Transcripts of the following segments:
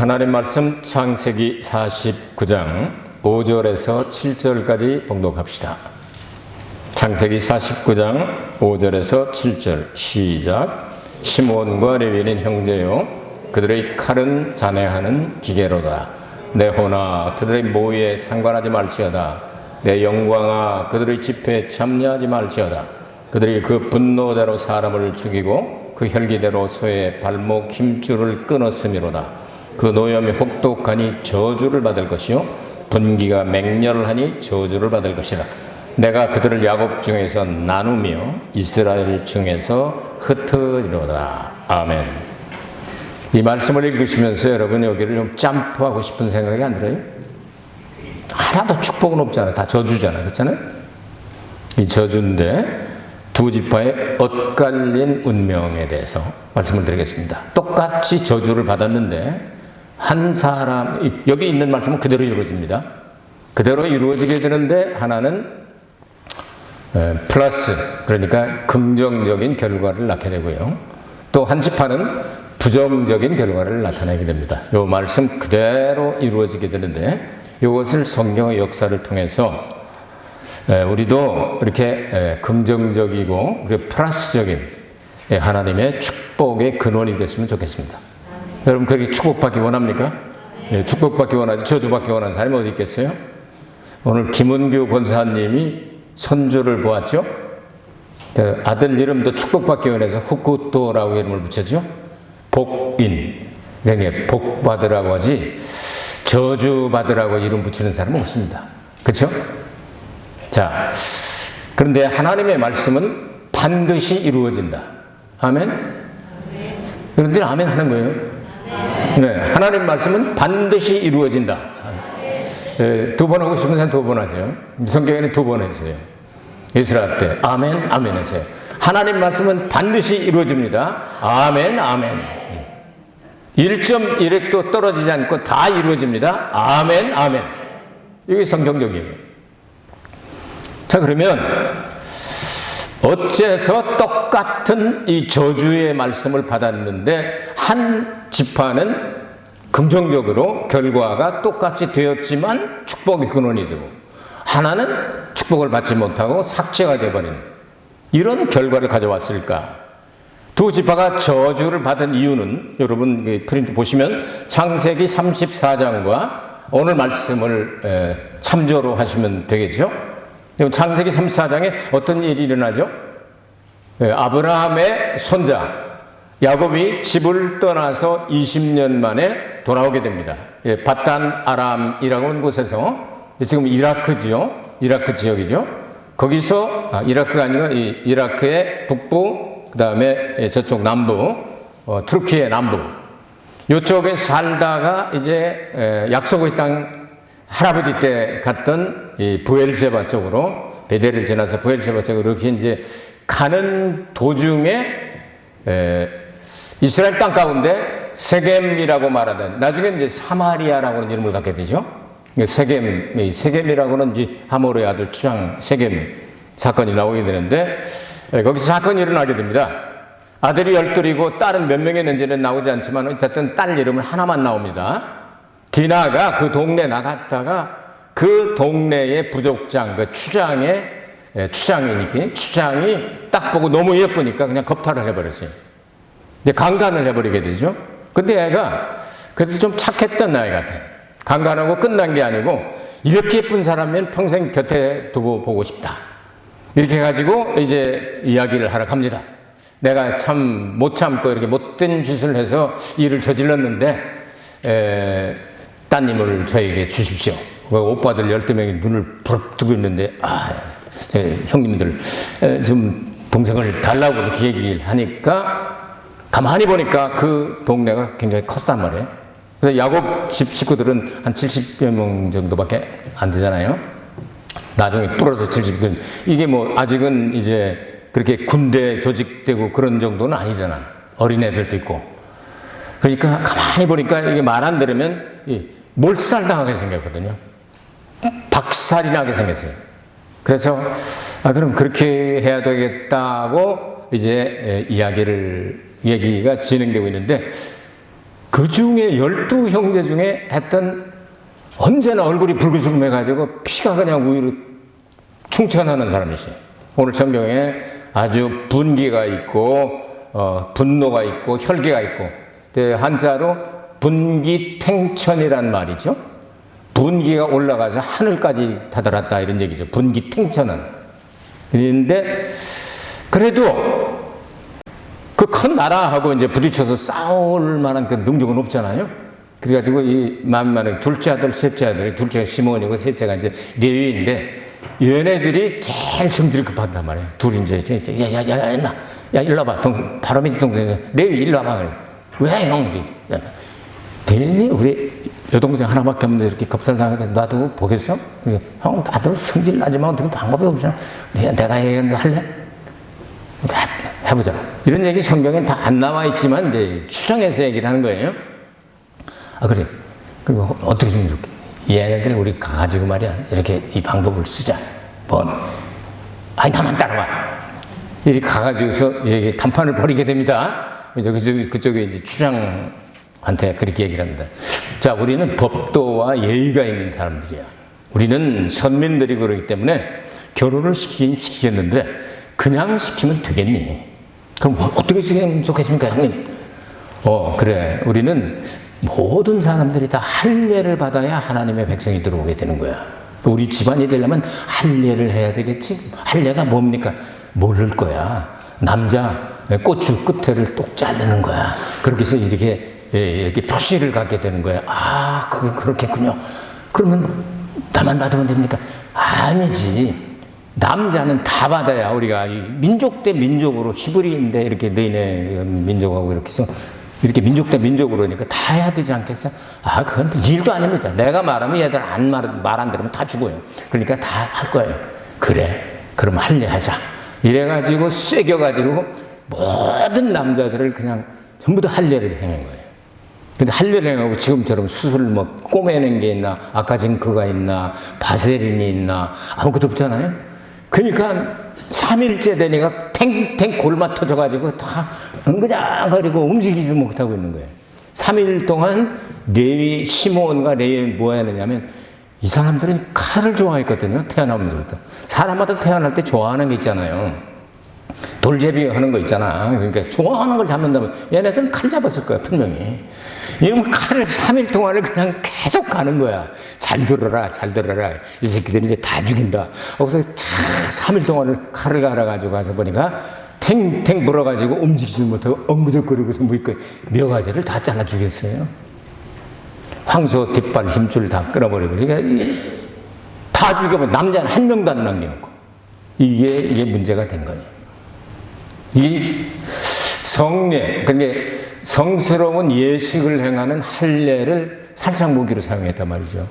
하나님 말씀 창세기 49장 5절에서 7절까지 봉독합시다. 창세기 49장 5절에서 7절 시작. 시므온과 레위는 형제요, 그들의 칼은 잔해하는 기계로다. 내 혼아, 그들의 모의에 상관하지 말지어다. 내 영광아, 그들의 집회에 참여하지 말지어다. 그들이 그 분노대로 사람을 죽이고 그 혈기대로 소의 발목 힘줄을 끊었음이로다. 그 노염이 혹독하니 저주를 받을 것이요 분기가 맹렬하니 저주를 받을 것이라. 내가 그들을 야곱 중에서 나누며 이스라엘 중에서 흩으리로다. 아멘. 이 말씀을 읽으시면서 여러분 여기를 좀 점프하고 싶은 생각이 안 들어요? 하나도 축복은 없잖아요. 다 저주잖아요. 그렇잖아요? 이 저주인데 두 지파의 엇갈린 운명에 대해서 말씀을 드리겠습니다. 똑같이 저주를 받았는데 한 사람, 여기 있는 말씀은 그대로 이루어집니다. 그대로 이루어지게 되는데 하나는 플러스, 그러니까 긍정적인 결과를 낳게 되고요. 또 한 지파는 부정적인 결과를 나타내게 됩니다. 이 말씀 그대로 이루어지게 되는데 이것을 성경의 역사를 통해서 우리도 이렇게 긍정적이고 플러스적인 하나님의 축복의 근원이 됐으면 좋겠습니다. 여러분 그렇게 축복받기 원합니까? 축복받기 원하지 저주받기 원하는 사람이 어디 있겠어요? 오늘 김은규 권사님이 선조를 보았죠? 아들 이름도 축복받기 원해서 후쿠토라고 이름을 붙였죠? 복인, 그러니까 복받으라고 하지 저주받으라고 이름 붙이는 사람은 없습니다. 그렇죠? 자, 그런데 하나님의 말씀은 반드시 이루어진다. 아멘? 그런데 아멘 하는 거예요. 네, 하나님 말씀은 반드시 이루어진다. 두 번 하고 싶은 사람 두 번 하세요. 성경에는 두 번 했어요. 이스라엘 때 아멘, 아멘 했어요. 하나님 말씀은 반드시 이루어집니다. 아멘, 아멘. 1.1획도 떨어지지 않고 다 이루어집니다. 아멘, 아멘. 이게 성경적이에요. 자, 그러면 어째서 똑같은 이 저주의 말씀을 받았는데 한 지파는 긍정적으로 결과가 똑같이 되었지만 축복의 근원이 되고 하나는 축복을 받지 못하고 삭제가 되어버린 이런 결과를 가져왔을까? 두 지파가 저주를 받은 이유는 여러분 프린트 보시면 창세기 34장과 오늘 말씀을 참조로 하시면 되겠죠? 창세기 34장에 어떤 일이 일어나죠? 아브라함의 손자 야곱이 집을 떠나서 20년 만에 돌아오게 됩니다. 바단 아람이라고 하는 곳에서 지금 이라크죠. 이라크 지역이죠. 거기서 이라크가 아니고 이라크의 북부, 그 다음에 저쪽 남부, 투르키의 남부 이쪽에 살다가 이제 약속의 땅 할아버지 때 갔던 이 부엘세바 쪽으로 베델을 지나서 부엘세바 쪽으로 이렇게 이제 가는 도중에 이스라엘 땅 가운데 세겜이라고 말하던 나중에 이제 사마리아라고 하는 이름을 갖게 되죠. 세겜이라고는 이제 하모르의 아들 추장 세겜 사건이 나오게 되는데 거기서 사건이 일어나게 됩니다. 아들이 12이고 딸은 몇 명이 있는지는 나오지 않지만 어쨌든 딸 이름은 하나만 나옵니다. 디나가 그 동네 나갔다가 그 동네의 부족장, 그 추장이 딱 보고 너무 예쁘니까 그냥 겁탈을 해버렸어요. 이제 강간을 해버리게 되죠. 근데 애가 그래도 좀 착했던 아이 같아요. 강간하고 끝난 게 아니고 이렇게 예쁜 사람이면 평생 곁에 두고 보고 싶다. 이렇게 해가지고 이제 이야기를 하러 갑니다. 내가 참 못 참고 이렇게 못된 짓을 해서 일을 저질렀는데 따님을 저에게 주십시오. 오빠들 12명이 눈을 부릅뜨고 있는데 제 형님들 좀 동생을 달라고 이렇게 얘기를 하니까 가만히 보니까 그 동네가 굉장히 컸단 말이에요. 그래서 야곱 집 식구들은 한 70여 명 정도밖에 안 되잖아요. 나중에 뚫어서 70명. 이게 뭐 아직은 이제 그렇게 군대 조직되고 그런 정도는 아니잖아. 어린애들도 있고. 그러니까 가만히 보니까 이게 말 안 들으면 몰살당하게 생겼거든요. 박살이 나게 생겼어요. 그래서 그럼 그렇게 해야 되겠다고 이제 얘기가 진행되고 있는데 그 중에 12형제 중에 했던 언제나 얼굴이 붉으슬해가지고 피가 그냥 우유로 충천하는 사람이 있어요. 오늘 성경에 아주 분기가 있고 분노가 있고 혈기가 있고 한자로 분기탱천이란 말이죠. 분기가 올라가서 하늘까지 다다랐다 이런 얘기죠. 분기탱천은. 그런데 그래도 그 큰 나라하고 이제 부딪혀서 싸울 만한 그 능력은 없잖아요. 그래가지고 이 만만한 둘째 아들, 셋째 아들, 둘째가 시몬이고 셋째가 이제 레위인데 얘네들이 제일 성질이 급하단 말이에요. 둘이 이제 야 일로 와봐. 바로 밑에 동생 레위 일로 와봐. 그래. 왜 형? 괜히 우리 여동생 하나밖에 없는데 이렇게 겁탈당하게 놔두고 보겠어? 형 나도 성질 나지만 어떻게 방법이 없잖아. 내가 얘기하는데 할래? 해보자. 이런 얘기 성경엔 다 안 나와 있지만 이제 추정해서 얘기를 하는 거예요. 아 그래. 그리고 어떻게 좀 좋게. 얘네들 우리 가가지고 말이야. 이렇게 이 방법을 쓰자. 아니 나만 따라와. 이렇게 가가지고서 얘기 단판을 벌이게 됩니다. 그쪽에 이제 추장한테 그렇게 얘기를 합니다. 자, 우리는 법도와 예의가 있는 사람들이야. 우리는 선민들이 그러기 때문에 결혼을 시키긴 시키겠는데 그냥 시키면 되겠니? 그럼 어떻게 시키면 좋겠습니까, 형님? 그래. 우리는 모든 사람들이 다 할례를 받아야 하나님의 백성이 들어오게 되는 거야. 우리 집안이 되려면 할례를 해야 되겠지? 할례가 뭡니까? 모를 거야. 남자 고추 끝에를 똑 자르는 거야. 그렇게 해서 이렇게 표시를 갖게 되는 거야. 아, 그게 그렇겠군요. 그러면 나만 받으면 됩니까? 아니지. 남자는 다 받아야 우리가 민족 대 민족으로 히브리인데 이렇게 너희네 민족하고 이렇게 해서 이렇게 민족 대 민족으로 하니까 다 해야 되지 않겠어? 아, 그건 일도 아닙니다. 내가 말하면 얘들 말 안 들으면 다 죽어요. 그러니까 다 할 거예요. 그래. 그럼 할례하자. 이래가지고 쐐겨가지고 모든 남자들을 그냥 전부 다 할례를 해낸 거예요. 근데 할례를 해가고 지금처럼 수술 꼬매는 게 있나, 아카징크가 있나, 바세린이 있나, 아무것도 없잖아요. 그러니까 3일째 되니까 탱탱 골마 터져가지고 다 응그장거리고 움직이지 못하고 있는 거예요. 3일 동안 레위, 시몬과 레위 뭐 하느냐면 이 사람들은 칼을 좋아했거든요. 태어나면서부터. 사람마다 태어날 때 좋아하는 게 있잖아요. 돌제비 하는 거 있잖아. 그러니까 좋아하는 걸 잡는다면 얘네들은 칼 잡았을 거야, 분명히. 이러면 칼을 3일 동안을 그냥 계속 가는 거야. 잘 들어라, 잘 들어라. 이 새끼들이 이제 다 죽인다. 그래서 3일 동안을 칼을 갈아가지고 가서 보니까 탱탱 불어가지고 움직이지 못하고 엉그적거리고서 몇 가지를 다 잘라 죽였어요. 황소 뒷발 힘줄 다 끊어버리고. 그러니까 다 죽여버려. 남자는 한 명도 안 남겨놓고. 이게 문제가 된 거예요. 이 성례, 그러니까 성스러운 예식을 행하는 할례를 살상무기로 사용했단 말이죠.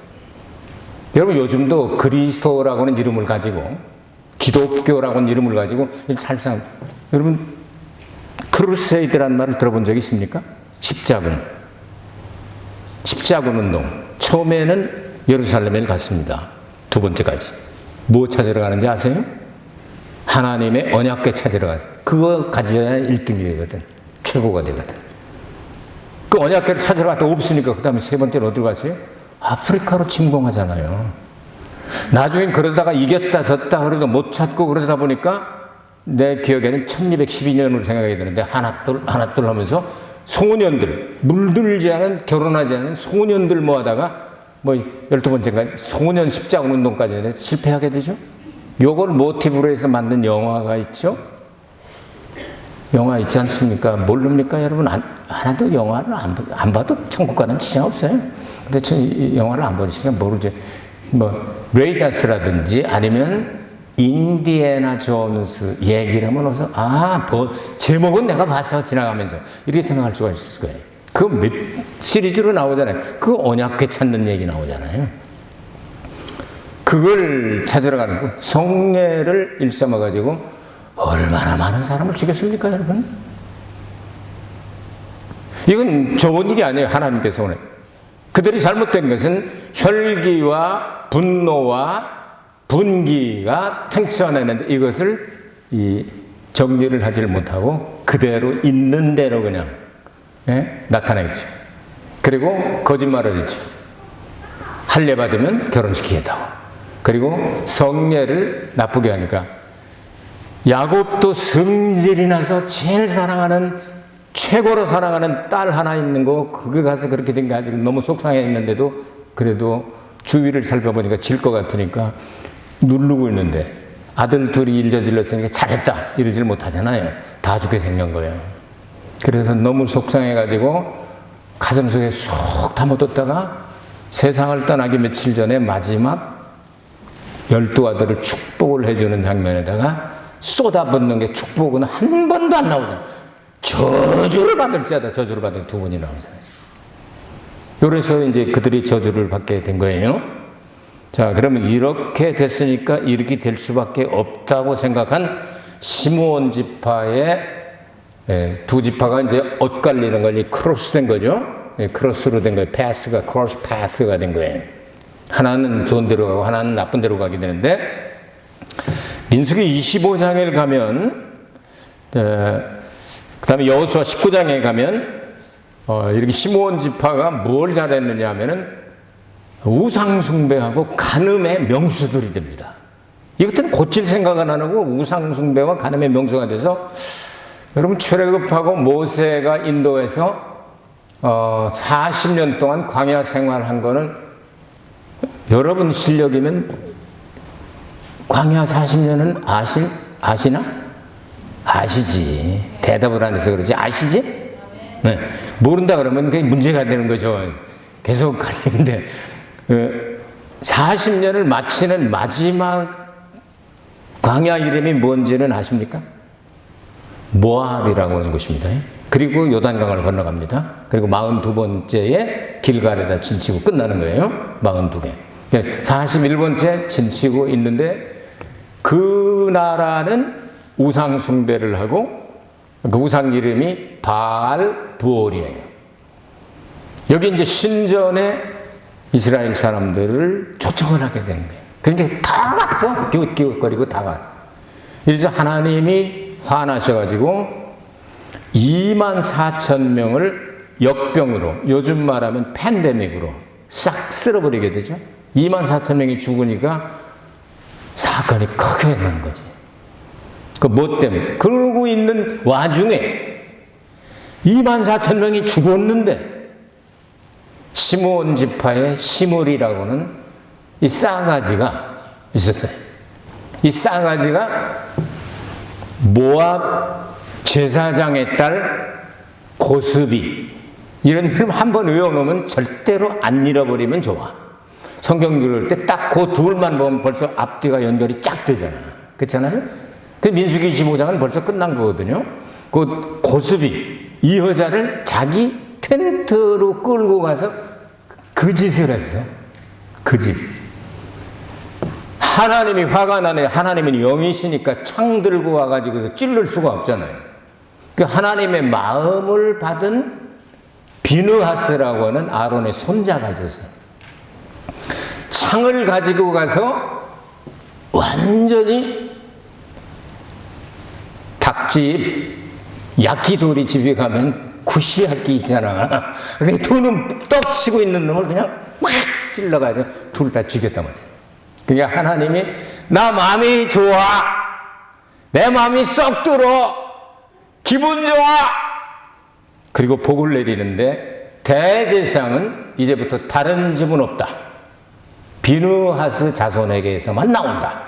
여러분 요즘도 그리스도라고는 이름을 가지고 기독교라고는 이름을 가지고 살상, 여러분 크루세이드라는 말을 들어본 적 있습니까? 십자군 운동. 처음에는 예루살렘에 갔습니다. 두 번째까지. 뭐 찾으러 가는지 아세요? 하나님의 언약궤 찾으러 가요. 그거 가져야 1등이 되거든. 최고가 되거든. 그 언약궤를 찾으러 갔다 없으니까 그 다음에 세 번째로 어디로 갔어요? 아프리카로 침공하잖아요. 나중엔 그러다가 이겼다 졌다 그러다 못 찾고 그러다 보니까 내 기억에는 1212년으로 생각이 되는데 하나둘 하면서 소년들, 물들지 않은 결혼하지 않은 소년들 모아다가 12번째인가 소년 십자군 운동까지 실패하게 되죠. 요걸 모티브로 해서 만든 영화가 있죠. 영화 있지 않습니까? 모릅니까 여러분? 하나도 영화를 안 봐도 천국 가는 지장 없어요. 근데 저 영화를 안 보시니까 모르죠. 레이더스라든지 아니면 인디애나 존스 얘기를 하면 어서 제목은 내가 봐서 지나가면서 이렇게 생각할 수가 있을 거예요. 그 시리즈로 나오잖아요. 그 언약궤 찾는 얘기 나오잖아요. 그걸 찾으러 가는 거. 성례를 일삼아가지고 얼마나 많은 사람을 죽였습니까, 여러분? 이건 좋은 일이 아니에요, 하나님께서 오늘. 그들이 잘못된 것은 혈기와 분노와 분기가 탱천했는데 이것을 정리를 하지 못하고 그대로 있는 대로 그냥 나타내겠죠. 그리고 거짓말을 했죠. 할례 받으면 결혼시키겠다고. 그리고 성례를 나쁘게 하니까 야곱도 성질이 나서 제일 사랑하는, 최고로 사랑하는 딸 하나 있는 거, 그게 가서 그렇게 된 게 아직 너무 속상했는데도 그래도 주위를 살펴보니까 질 것 같으니까 누르고 있는데 아들 둘이 일 저질렀으니까 잘했다 이러질 못하잖아요. 다 죽게 생긴 거예요. 그래서 너무 속상해가지고 가슴속에 쏙 담아뒀다가 세상을 떠나기 며칠 전에 마지막 12아들을 축복을 해주는 장면에다가 쏟아붓는 게 축복은 한 번도 안 나오잖아요. 저주를 받을지어다 저주를 받을 두 번이 나오잖아요. 그래서 이제 그들이 저주를 받게 된 거예요. 자, 그러면 이렇게 됐으니까 이렇게 될 수밖에 없다고 생각한 시므온 지파의 두 지파가 이제 엇갈리는 걸 크로스 된 거죠. 크로스로 된 거예요. 패스가 크로스 패스가 된 거예요. 하나는 좋은 데로 가고 하나는 나쁜 데로 가게 되는데, 민수기 25장에 가면, 그 다음에 여호수아 19장에 가면 이렇게 시므온 지파가 뭘 잘했느냐 하면은 우상숭배하고 간음의 명수들이 됩니다. 이것들은 고칠 생각은 안 하고 우상숭배와 간음의 명수가 돼서, 여러분 출애굽하고 모세가 인도에서 40년 동안 광야 생활한 거는 여러분 실력이면 광야 40년은 아시나? 아시지. 대답을 안 해서 그러지. 아시지? 네. 모른다 그러면 그게 문제가 되는 거죠. 계속 가는데 40년을 마치는 마지막 광야 이름이 뭔지는 아십니까? 모압이라고 하는 곳입니다. 그리고 요단강을 건너갑니다. 그리고 42번째에 길갈에다 진치고 끝나는 거예요. 42개. 41번째 진치고 있는데, 그 나라는 우상 숭배를 하고 그 우상 이름이 바알 부올이에요. 여기 이제 신전에 이스라엘 사람들을 초청을 하게 되는 거예요. 그러니까 다 갔어. 기웃기웃거리고 다 가. 그래서 하나님이 화나셔가지고 24,000명을 역병으로, 요즘 말하면 팬데믹으로 싹 쓸어버리게 되죠. 24,000명이 죽으니까 사건이 크게 난 거지. 그 뭐 때문에? 그러고 있는 와중에 24,000명이 죽었는데 시므온 지파의 시므리라고는 이 싸가지가 있었어요. 이 싸가지가 모압 제사장의 딸 고스비, 이런 이름 한번 외워놓으면 절대로 안 잃어버리면 좋아. 성경 읽을 때 딱 그 둘만 보면 벌써 앞뒤가 연결이 쫙 되잖아. 그렇잖아요? 그 민수기 25장은 벌써 끝난 거거든요. 그 고스비, 이 여자를 자기 텐트로 끌고 가서 그 짓을 했어. 그 짓. 하나님이 화가 나네. 하나님은 영이시니까 창 들고 와가지고 찌를 수가 없잖아요. 그 하나님의 마음을 받은 비느하스라고 하는 아론의 손자가 있었어요. 창을 가지고 가서 완전히 닭집, 야키도리 집에 가면 구시야끼 있잖아. 두는 떡 치고 있는 놈을 그냥 꽉 찔러가지고 둘 다 죽였단 말이야. 그러니까 하나님이 나 마음이 좋아, 내 마음이 썩 들어, 기분 좋아. 그리고 복을 내리는데 대제사장은 이제부터 다른 집은 없다. 비느하스 자손에게서만 나온다.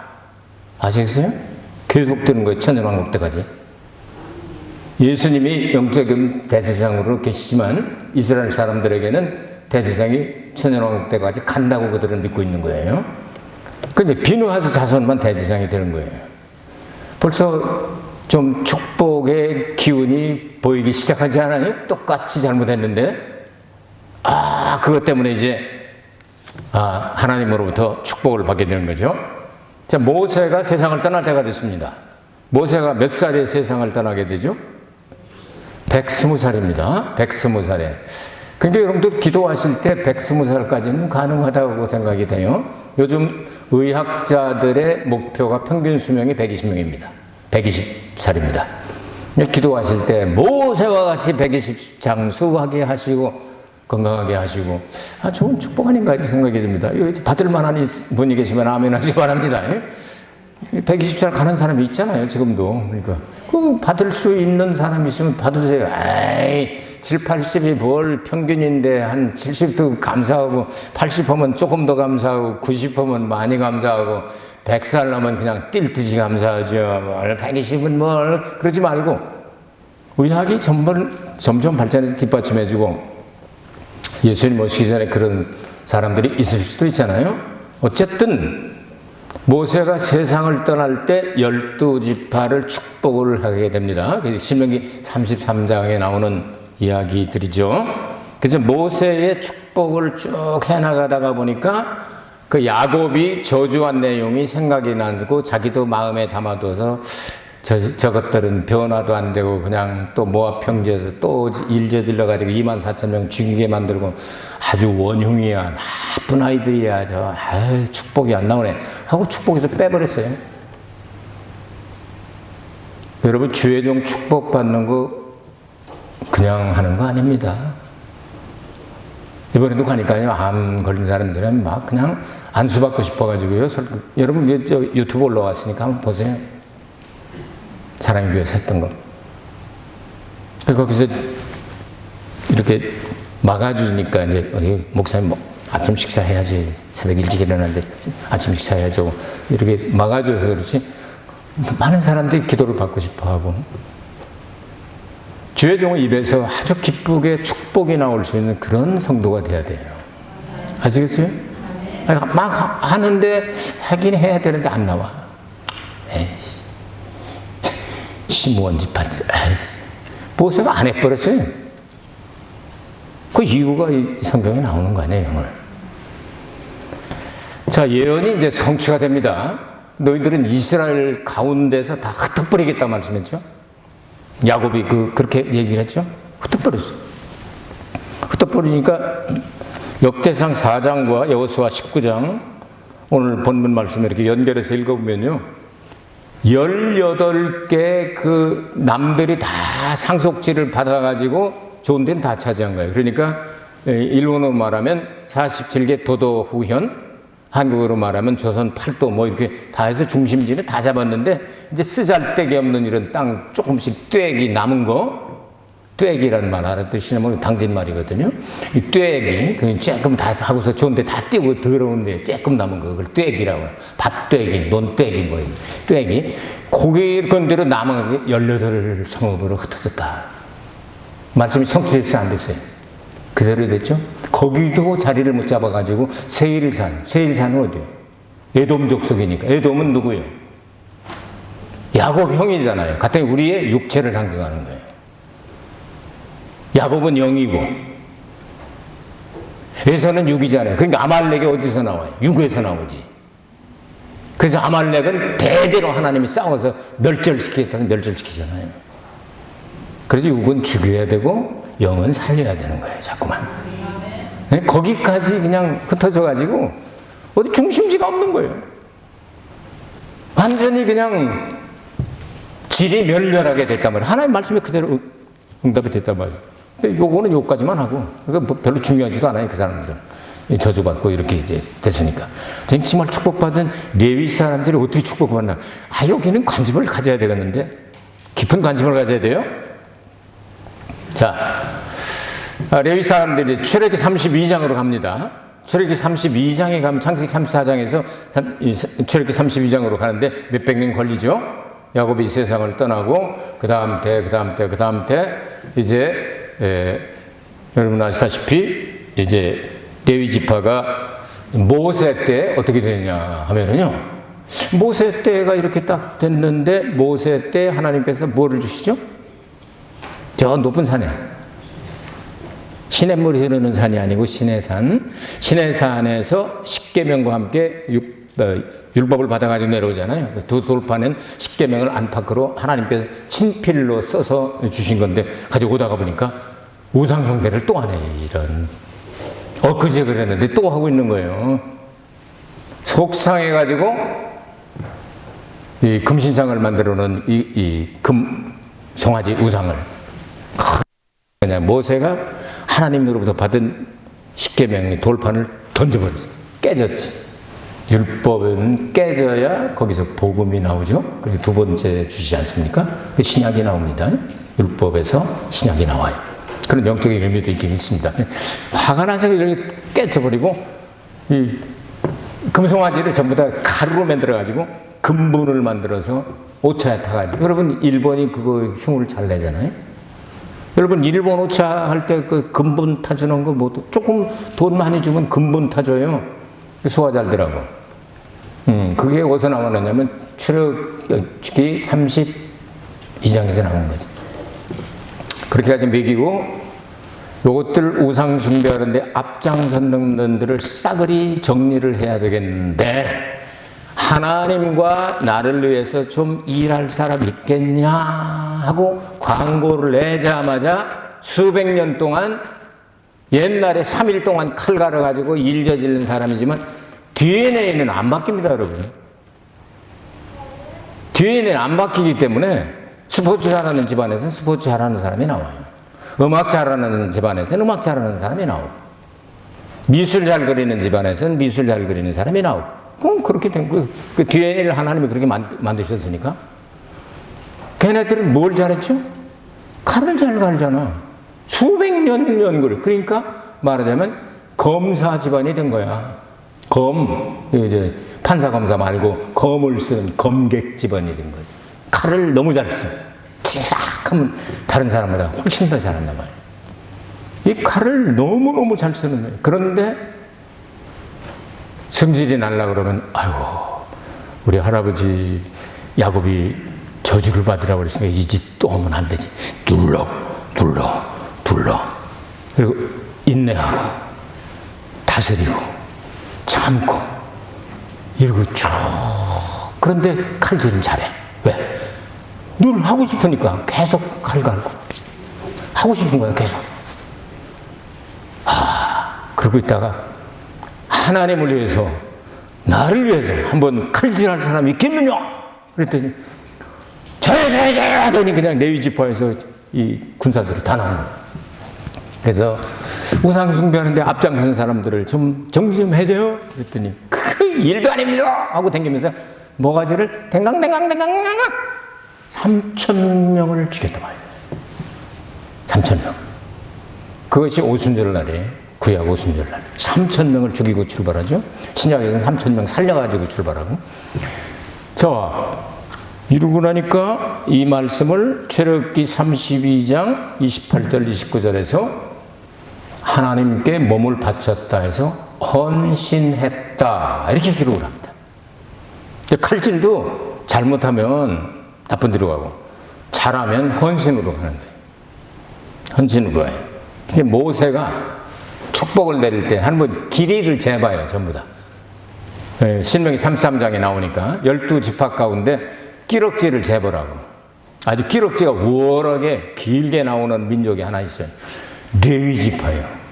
아시겠어요? 계속 되는 거예요. 천년왕국 때까지. 예수님이 영적인 대제사장으로 계시지만 이스라엘 사람들에게는 대제사장이 천년왕국 때까지 간다고 그들은 믿고 있는 거예요. 근데 비느하스 자손만 대제사장이 되는 거예요. 벌써 좀 축복의 기운이 보이기 시작하지 않아요? 똑같이 잘못했는데. 그것 때문에 이제 하나님으로부터 축복을 받게 되는 거죠. 자, 모세가 세상을 떠날 때가 됐습니다. 모세가 몇 살에 세상을 떠나게 되죠? 120살입니다. 120살에. 근데 여러분들 기도하실 때 120살까지는 가능하다고 생각이 돼요. 요즘 의학자들의 목표가 평균 수명이 120명입니다. 120살입니다. 기도하실 때 모세와 같이 120 장수하게 하시고 건강하게 하시고 좋은 축복 아닌가 이런 생각이 듭니다. 이거 받을 만한 분이 계시면 아멘 하시기 바랍니다. 120살 가는 사람이 있잖아요, 지금도. 그러니까 그 받을 수 있는 사람이 있으면 받으세요. 에이, 7, 80이 뭘 평균인데 한 70도 감사하고 80하면 조금 더 감사하고 90하면 많이 감사하고 100살 넘으면 그냥 뛸 듯이 감사하죠. 뭘 120은 뭘 그러지 말고 의학이 점점 발전해서 뒷받침해주고 예수님 오시기 전에 그런 사람들이 있을 수도 있잖아요. 어쨌든 모세가 세상을 떠날 때 12지파를 축복을 하게 됩니다. 그래서 신명기 33장에 나오는 이야기들이죠. 그래서 모세의 축복을 쭉 해나가다가 보니까 그 야곱이 저주한 내용이 생각이 나고 자기도 마음에 담아둬서 저것들은 변화도 안 되고 그냥 또 모압 평지에서 또 일 저질러가지고 24,000명 죽이게 만들고 아주 원흉이야, 나쁜 아이들이야, 축복이 안 나오네 하고 축복에서 빼버렸어요. 여러분, 주의 종 축복받는 거 그냥 하는 거 아닙니다. 이번에도 가니까요, 암 걸린 사람들이 막 그냥 안수 받고 싶어가지고요. 여러분 이제 저 유튜브 올라왔으니까 한번 보세요. 사랑의 교회에서 했던 거. 거기서 이렇게 막아주니까 이제 목사님 아침 식사해야지, 새벽 일찍 일어나는데 아침 식사해야죠, 이렇게 막아줘서 그렇지 많은 사람들이 기도를 받고 싶어하고 주의 종의 입에서 아주 기쁘게 축복이 나올 수 있는 그런 성도가 돼야 돼요. 아시겠어요? 막 하는데 하긴 해야 되는데 안 나와. 에이씨, 시무원지파 모세가 안 해버렸어요. 그 이유가 이 성경에 나오는 거 아니에요, 오늘. 자, 예언이 이제 성취가 됩니다. 너희들은 이스라엘 가운데서 다 흩어버리겠다 말씀했죠. 야곱이 그렇게 얘기를 했죠. 흩어버렸어요. 흩어버리니까 역대상 4장과 여호수아 19장 오늘 본문 말씀을 이렇게 연결해서 읽어보면요, 18개 그 남들이 다 상속지를 받아가지고 좋은 데는 다 차지한 거예요. 그러니까 일본어로 말하면 47개 도도 후현, 한국어로 말하면 조선 8도 뭐 이렇게 다 해서 중심지를 다 잡았는데 이제 쓰잘데기 없는 이런 땅 조금씩 떼기 남은 거, 떼기라는 말 알아듣시면 당진 말이거든요. 이 떼기, 그 조금 다 하고서 좋은데 다 띄고 더러운데 조금 남은 거, 그걸 떼기라고 해요. 밭떼기, 논떼기 뭐 떼기. 고기 건대로 남은 게 18성읍으로 흩어졌다. 말씀이 성취됐어요, 안 됐어요? 그대로 됐죠? 거기도 자리를 못 잡아가지고 세일산은 어디예요? 에돔 족속이니까. 에돔은 누구예요? 야곱 형이잖아요. 같은 우리의 육체를 상징하는 거예요. 야곱은 영이고 에서는 육이잖아요. 그러니까 아말렉이 어디서 나와요? 육에서 나오지. 그래서 아말렉은 대대로 하나님이 싸워서 멸절시키겠다고 멸절시키잖아요. 그래서 육은 죽여야 되고 영은 살려야 되는 거예요, 자꾸만. 거기까지 그냥 흩어져가지고 어디 중심지가 없는 거예요. 완전히 그냥 질이 멸렬하게 됐단 말이에요. 하나님 말씀이 그대로 응답이 됐단 말이에요. 근데 요거는 요까지만 하고, 그러니까 별로 중요하지도 않아요, 그 사람들은. 저주받고 이렇게 이제 됐으니까. 정말 축복받은 레위 사람들이 어떻게 축복받나? 여기는 관심을 가져야 되겠는데? 깊은 관심을 가져야 돼요? 자, 레위 사람들이 출애기 32장으로 갑니다. 출애기 32장에 가면 창세기 34장에서 출애기 32장으로 가는데 몇백 년 걸리죠. 야곱이 세상을 떠나고 그 다음 때 이제 여러분 아시다시피 이제 레위 지파가 모세 때 어떻게 되냐 하면은요, 모세 때가 이렇게 딱 됐는데 모세 때 하나님께서 뭐를 주시죠? 저 높은 산에, 시냇물이 흐르는 산이 아니고 시내산, 시내산에서 십계명과 함께 율법을 받아가지고 내려오잖아요. 두 돌판엔 십계명을 안팎으로 하나님께서 친필로 써서 주신 건데 가지고 오다가 보니까 우상 숭배를 또 하네. 이런, 그제 그랬는데 또 하고 있는 거예요. 속상해가지고 이 금신상을 만들어 놓은 이 금 송아지 우상을, 그냥 모세가 하나님으로부터 받은 십계명의 돌판을 던져버렸어요. 깨졌지. 율법은 깨져야 거기서 복음이 나오죠. 그리고 두 번째 주시지 않습니까? 신약이 나옵니다. 율법에서 신약이 나와요. 그런 영적인 의미도 있긴 있습니다. 화가 나서 이렇게 깨져버리고 이 금송아지를 전부 다 가루로 만들어가지고 금분을 만들어서 오차에 타가지고, 여러분 일본이 그거 흉을 잘 내잖아요. 여러분 일본 오차 할 때 그 금분 타주는 거 뭐 조금 돈 많이 주면 금분 타줘요. 소화 잘 되라고. 그게 어디서 나왔느냐면 출애굽기 32장에서 나온 거지. 그렇게 해서 먹이고, 요것들 우상 숭배하는데 앞장섰는 놈들을 싸그리 정리를 해야 되겠는데, 하나님과 나를 위해서 좀 일할 사람 있겠냐 하고 광고를 내자마자 수백 년 동안, 옛날에 3일 동안 칼 갈아가지고 일 저지른 사람이지만 DNA는 안 바뀝니다, 여러분. DNA는 안 바뀌기 때문에 스포츠 잘하는 집안에서는 스포츠 잘하는 사람이 나와요. 음악 잘하는 집안에서는 음악 잘하는 사람이 나오고, 미술 잘 그리는 집안에서는 미술 잘 그리는 사람이 나오고, 그렇게 된 거예요. 그 DNA를 하나님이 그렇게 만드셨으니까. 걔네들은 뭘 잘했죠? 칼을 잘 갈잖아. 수백 년 연구를. 그러니까 말하자면 검사 집안이 된 거야. 이제 판사 검사 말고 검을 쓰는 검객 집안이 된 거야. 칼을 너무 잘 써. 치삭하면 다른 사람보다 훨씬 더 잘한단 말이야. 이 칼을 너무너무 잘 쓰는 거예요. 그런데 성질이 날라 그러면, 아이고, 우리 할아버지 야곱이 저주를 받으라고 그랬으니까 이 집 또 오면 안 되지. 둘러. 그리고 인내하고, 다스리고, 참고, 이러고 쭉. 그런데 칼질은 잘해. 왜? 늘 하고 싶으니까 계속 칼 갈고. 하고 싶은 거야, 계속. 그러고 있다가, 하나님을 위해서, 나를 위해서 한번 칼질할 사람이 있겠느냐? 그랬더니 저요 하더니 그냥 레위지파에서 이 군사들이 다 나온 거예요. 그래서 우상 숭배하는데 앞장선 사람들을 좀 정지 좀 해줘요. 그랬더니 그 일도 아닙니다 하고 댕기면서 모가지를 댕강댕강 3,000명을 죽였단 말이에요. 3,000명. 그것이 오순절날이에요. 구약 오순절날 3,000명을 죽이고 출발하죠. 신약에서는 3,000명 살려가지고 출발하고. 자, 이러고 나니까 이 말씀을 출애굽기 32장 28절 29절에서 하나님께 몸을 바쳤다 해서 헌신했다 이렇게 기록을 합니다. 칼질도 잘못하면 나쁜 데로 가고 잘하면 헌신으로 가는 거예요. 헌신으로 가요. 이게 모세가 축복을 내릴 때 한번 길이를 재봐요. 전부 다. 신명기 33장에 나오니까 12지파 가운데 끼럭지를 재보라고. 아주 끼럭지가 우월하게 길게 나오는 민족이 하나 있어요. 레위지파예요.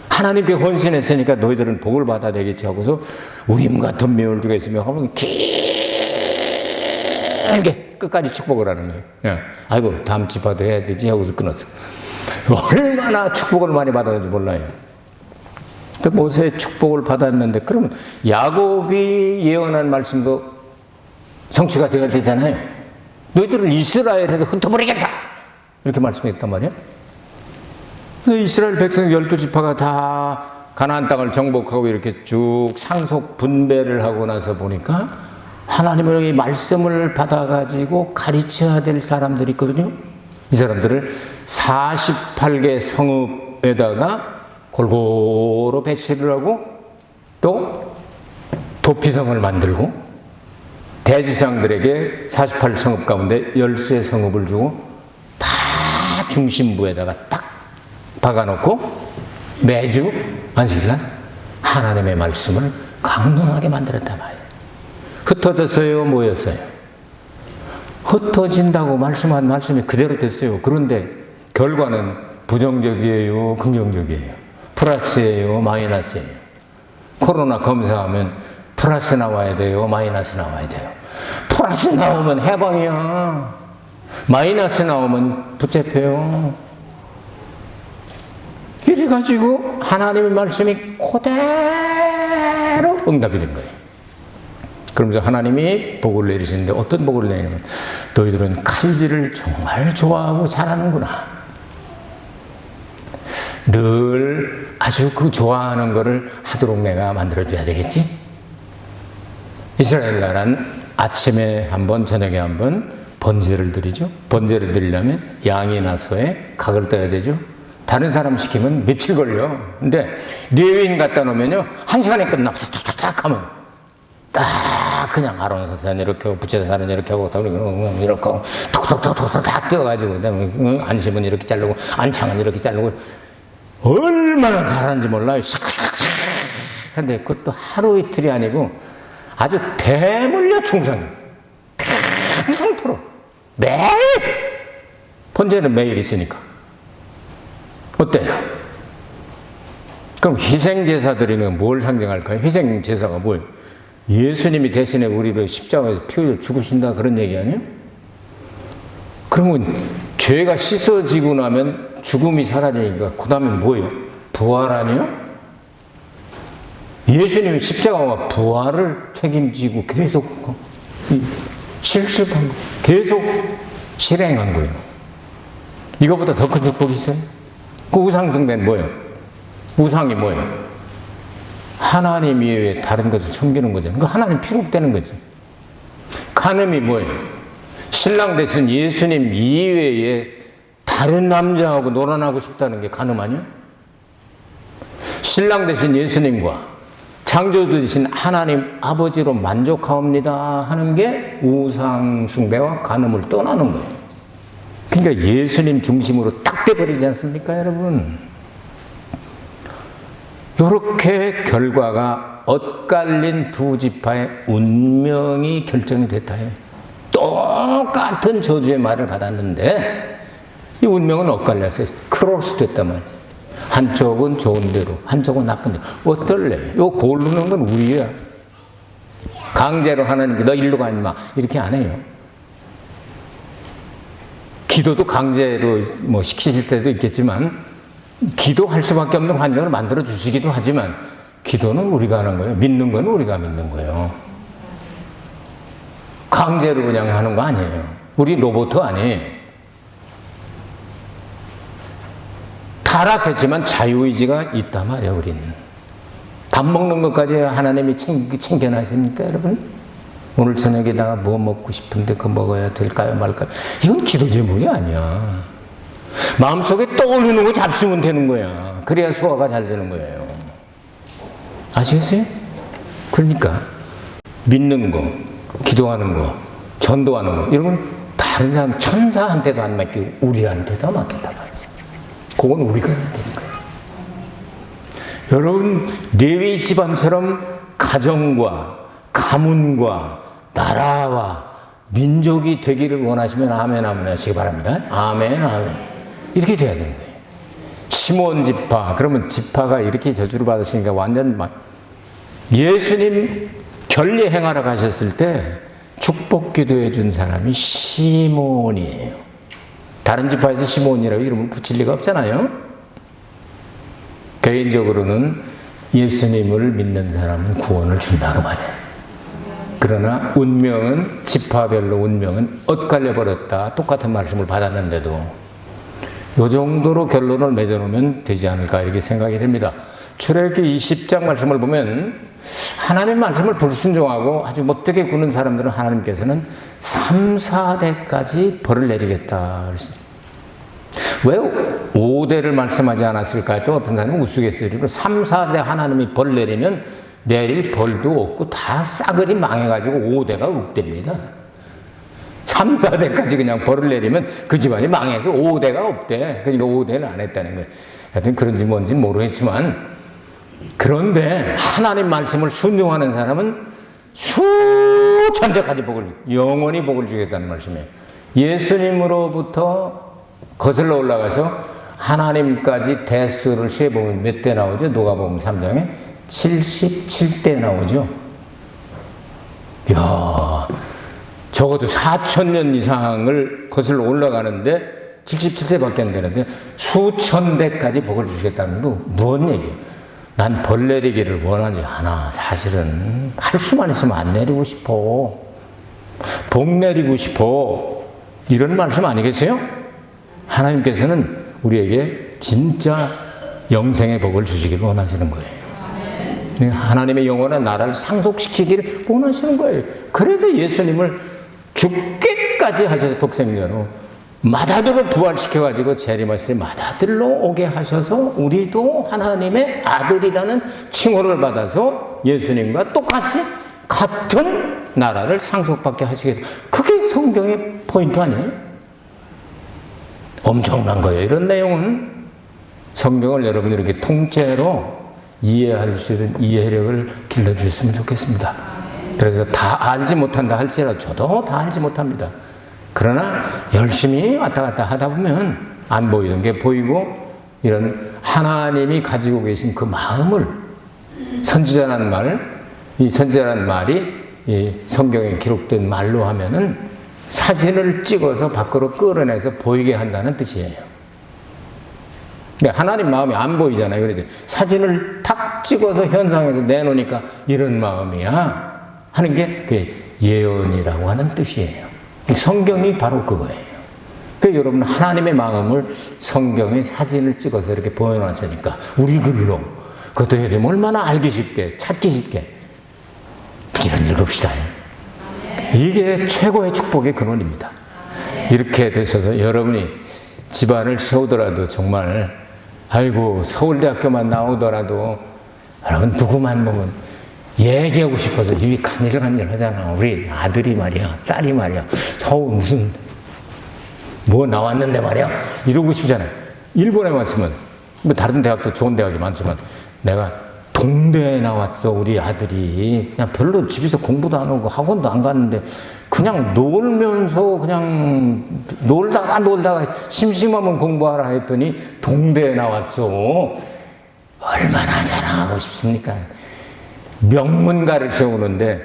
하나님께 헌신했으니까 너희들은 복을 받아야 되겠지 하고서 우김 같은 명을 주겠으며 하면 길게 끝까지 축복을 하는 거예요. 아이고 다음 지파도 해야 되지 하고서 끊었어. 얼마나 축복을 많이 받았는지 몰라요. 모세의 축복을 받았는데, 그러면 야곱이 예언한 말씀도 성취가 되어야 되잖아요. 너희들을 이스라엘에서 흩어버리겠다 이렇게 말씀했단 말이에요. 이스라엘 백성 12지파가 다 가나안 땅을 정복하고 이렇게 쭉 상속 분배를 하고 나서 보니까 하나님의 말씀을 받아가지고 가르쳐야 될 사람들이 있거든요. 이 사람들을 48개 성읍에다가 골고루 배치를 하고 또 도피성을 만들고 대지상들에게 48성읍 가운데 13성읍을 주고 다 중심부에다가 딱 박아놓고 매주 안식일날 하나님의 말씀을 강론하게 만들었단 말이에요. 흩어졌어요? 모였어요? 흩어진다고 말씀한 말씀이 그대로 됐어요. 그런데 결과는 부정적이에요? 긍정적이에요? 플러스예요? 마이너스예요? 코로나 검사하면 플러스 나와야 돼요? 마이너스 나와야 돼요? 플러스 나오면 해방이야. 마이너스 나오면 붙잡혀요. 이래가지고 하나님의 말씀이 그대로 응답이 된 거예요. 그러면서 하나님이 복을 내리시는데 어떤 복을 내리냐면 너희들은 칼질을 정말 좋아하고 잘하는구나. 늘 아주 그 좋아하는 거를 하도록 내가 만들어줘야 되겠지? 이스라엘 나라는 아침에 한 번, 저녁에 한 번 번제를 드리죠. 번제를 드리려면 양이나 소에 각을 떠야 되죠. 다른 사람 시키면 며칠 걸려. 근데 레위인 갖다 놓으면요 1시간에 끝나. 탁 하면 딱 그냥 아론 사사는 이렇게 하고 부채 사사는 이렇게 하고 이렇게 하고 톡톡톡톡 딱 띄워가지고 그다음에 안심은 이렇게 자르고 안창은 이렇게 자르고 얼마나 잘하는지 몰라요. 샥샥샥. 근데 그것도 하루 이틀이 아니고 아주 대물려 충성이에요. 평생토록 매일 번제는 매일 있으니까 어때요? 그럼 희생제사 드리는 뭘 상징할까요? 희생제사가 뭐예요? 예수님이 대신에 우리를 십자가에서 피 흘려 죽으신다 그런 얘기 아니에요? 그러면 죄가 씻어지고 나면 죽음이 사라지니까 그 다음에 뭐예요? 부활 아니에요? 예수님이 십자가와 부활을 책임지고 계속 실습한 거예요. 계속 실행한 거예요. 이거보다 더 큰 축복이 있어요? 그 우상숭배는 뭐예요? 우상이 뭐예요? 하나님 이외에 다른 것을 섬기는 거잖아요. 그 하나님 필요 없다는 거지. 간음이 뭐예요? 신랑 대신 예수님 이외에 다른 남자하고 놀아나고 싶다는 게 간음 아니에요? 신랑 대신 예수님과 창조주 되신 하나님 아버지로 만족하옵니다 하는 게 우상숭배와 간음을 떠나는 거예요. 그러니까 예수님 중심으로 딱 돼버리지 않습니까, 여러분? 이렇게 결과가 엇갈린 두 지파의 운명이 결정이 됐다 해요. 똑같은 저주의 말을 받았는데 이 운명은 엇갈렸어요. 크로스 됐단 말이에요. 한쪽은 좋은 대로, 한쪽은 나쁜 대로. 어떨래? 요 고르는 건 우리야. 강제로 하나님께 너 일로 가지 마. 이렇게 안 해요. 기도도 강제로 뭐 시키실 때도 있겠지만 기도할 수밖에 없는 환경을 만들어 주시기도 하지만 기도는 우리가 하는 거예요. 믿는 건 우리가 믿는 거예요. 강제로 그냥 하는 거 아니에요. 우리 로봇 아니에요. 타락했지만 자유의지가 있단 말이에요, 우리는. 밥 먹는 것까지 하나님이 챙겨나십니까, 여러분? 오늘 저녁에다가 뭐 먹고 싶은데 그거 먹어야 될까요, 말까요? 이건 기도 제목이 아니야. 마음속에 떠오르는 거 잡수면 되는 거야. 그래야 소화가 잘 되는 거예요. 아시겠어요? 그러니까 믿는 거, 기도하는 거, 전도하는 거 이런 건 다른 사람 천사한테도 안 맡기고 우리한테도 맡긴단 말이에요. 그건 우리가 해야 되는 거예요. 여러분 레위 집안처럼 가정과 가문과 나라와 민족이 되기를 원하시면 아멘 아멘 하시기 바랍니다. 아멘 아멘. 이렇게 돼야 되는 거예요. 시몬 지파, 그러면 지파가 이렇게 저주를 받으시니까 완전 막 예수님 결례 행하러 가셨을 때 축복 기도해 준 사람이 시몬이에요. 다른 지파에서 시몬이라고 이름을 붙일 리가 없잖아요. 개인적으로는 예수님을 믿는 사람은 구원을 준다고 말해요. 그러나 운명은 지파별로 운명은 엇갈려 버렸다. 똑같은 말씀을 받았는데도 이 정도로 결론을 맺어놓으면 되지 않을까 이렇게 생각이 됩니다. 출애굽기 20장 말씀을 보면 하나님 말씀을 불순종하고 아주 못되게 구는 사람들은 하나님께서는 3, 4대까지 벌을 내리겠다. 왜 5대를 말씀하지 않았을까요? 또 어떤 사람은 우스갯소리로 3, 4대 하나님이 벌 내리면 내릴 벌도 없고 다 싸그리 망해가지고 5대가 없답니다. 3, 4대까지 그냥 벌을 내리면 그 집안이 망해서 5대가 없대. 그러니까 5대를 안 했다는 거예요. 하여튼 그런지 뭔지는 모르겠지만 그런데 하나님 말씀을 순종하는 사람은 수천대까지 복을, 영원히 복을 주겠다는 말씀이에요. 예수님으로부터 거슬러 올라가서 하나님까지 대수를 세보면 몇 대 나오죠? 누가복음 3장에 77대 나오죠. 이야, 적어도 4,000년 이상을 거슬러 올라가는데 77세밖에 안 되는데 수천 대까지 복을 주시겠다는 거 뭔 얘기예요? 난 벌 내리기를 원하지 않아. 사실은 할 수만 있으면 안 내리고 싶어. 복 내리고 싶어. 이런 말씀 아니겠어요? 하나님께서는 우리에게 진짜 영생의 복을 주시기를 원하시는 거예요. 하나님의 영원한 나라를 상속시키기를 원하시는 거예요. 그래서 예수님을 죽기까지 하셔서 독생자로 맏아들로 부활시켜가지고 재림하실 때 맏아들로 오게 하셔서 우리도 하나님의 아들이라는 칭호를 받아서 예수님과 똑같이 같은 나라를 상속받게 하시겠다. 그게 성경의 포인트 아니에요? 엄청난 거예요. 이런 내용은 성경을 여러분이 이렇게 통째로 이해할 수 있는 이해력을 길러주셨으면 좋겠습니다. 그래서 다 알지 못한다 할지라도 저도 다 알지 못합니다. 그러나 열심히 왔다 갔다 하다 보면 안 보이던 게 보이고 이런 하나님이 가지고 계신 그 마음을 선지자라는 말, 이 선지자라는 말이 이 성경에 기록된 말로 하면은 사진을 찍어서 밖으로 끌어내서 보이게 한다는 뜻이에요. 근데 하나님 마음이 안 보이잖아요. 그래서 사진을 탁 찍어서 현상에서 내놓으니까 이런 마음이야 하는 게 그 예언이라고 하는 뜻이에요. 성경이 바로 그거예요. 그 여러분 하나님의 마음을 성경에 사진을 찍어서 이렇게 보여놨으니까 우리 글로 그것도 요즘 얼마나 알기 쉽게 찾기 쉽게 부지런히 읽읍시다. 이게 최고의 축복의 근원입니다. 이렇게 되셔서 여러분이 집안을 세우더라도 정말 아이고 서울대학교만 나오더라도 여러분 누구만 보면 얘기하고 싶어서 입이 간질간질 하잖아. 우리 아들이 말이야 딸이 말이야 무슨 뭐 나왔는데 말이야 이러고 싶잖아요. 일본에 왔으면 뭐 다른 대학도 좋은 대학이 많지만 내가 동대에 나왔어 우리 아들이 그냥 별로 집에서 공부도 안 하고 학원도 안 갔는데 그냥 놀면서 그냥 놀다가 심심하면 공부하라 했더니 동대에 나왔어. 얼마나 자랑하고 싶습니까? 명문가를 세우는데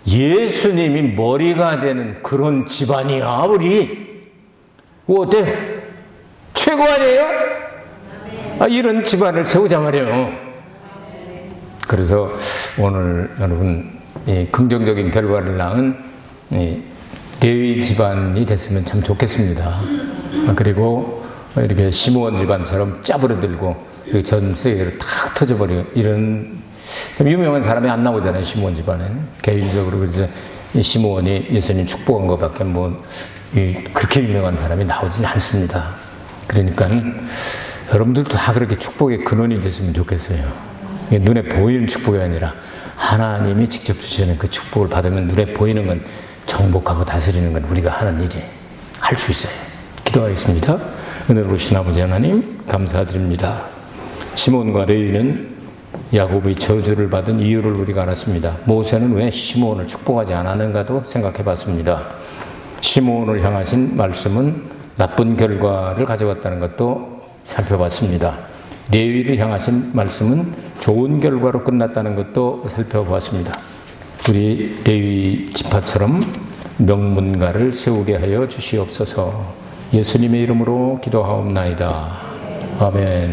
예수님이 머리가 되는 그런 집안이야 우리. 어때? 최고 아니에요? 이런 집안을 세우자 말이에요. 그래서 오늘 여러분 긍정적인 결과를 낳은 레위 집안이 됐으면 참 좋겠습니다. 그리고 이렇게 시므온 집안처럼 짜부러들고 전 세계를 탁 터져버리고 이런 좀 유명한 사람이 안 나오잖아요. 시므온 집안에는 개인적으로 그래서 시므온이 예수님 축복한 것밖에 그렇게 유명한 사람이 나오진 않습니다. 그러니까 여러분들도 다 그렇게 축복의 근원이 됐으면 좋겠어요. 눈에 보이는 축복이 아니라 하나님이 직접 주시는 그 축복을 받으면 눈에 보이는 건 정복하고 다스리는 건 우리가 하는 일이 할 수 있어요. 기도하겠습니다. 은혜로우신 아버지 하나님 감사드립니다. 시몬과 레위는 야곱의 저주를 받은 이유를 우리가 알았습니다. 모세는 왜 시몬을 축복하지 않았는가도 생각해 봤습니다. 시몬을 향하신 말씀은 나쁜 결과를 가져왔다는 것도 살펴봤습니다. 레위를 향하신 말씀은 좋은 결과로 끝났다는 것도 살펴보았습니다. 우리 레위 지파처럼 명문가를 세우게 하여 주시옵소서. 예수님의 이름으로 기도하옵나이다. 아멘.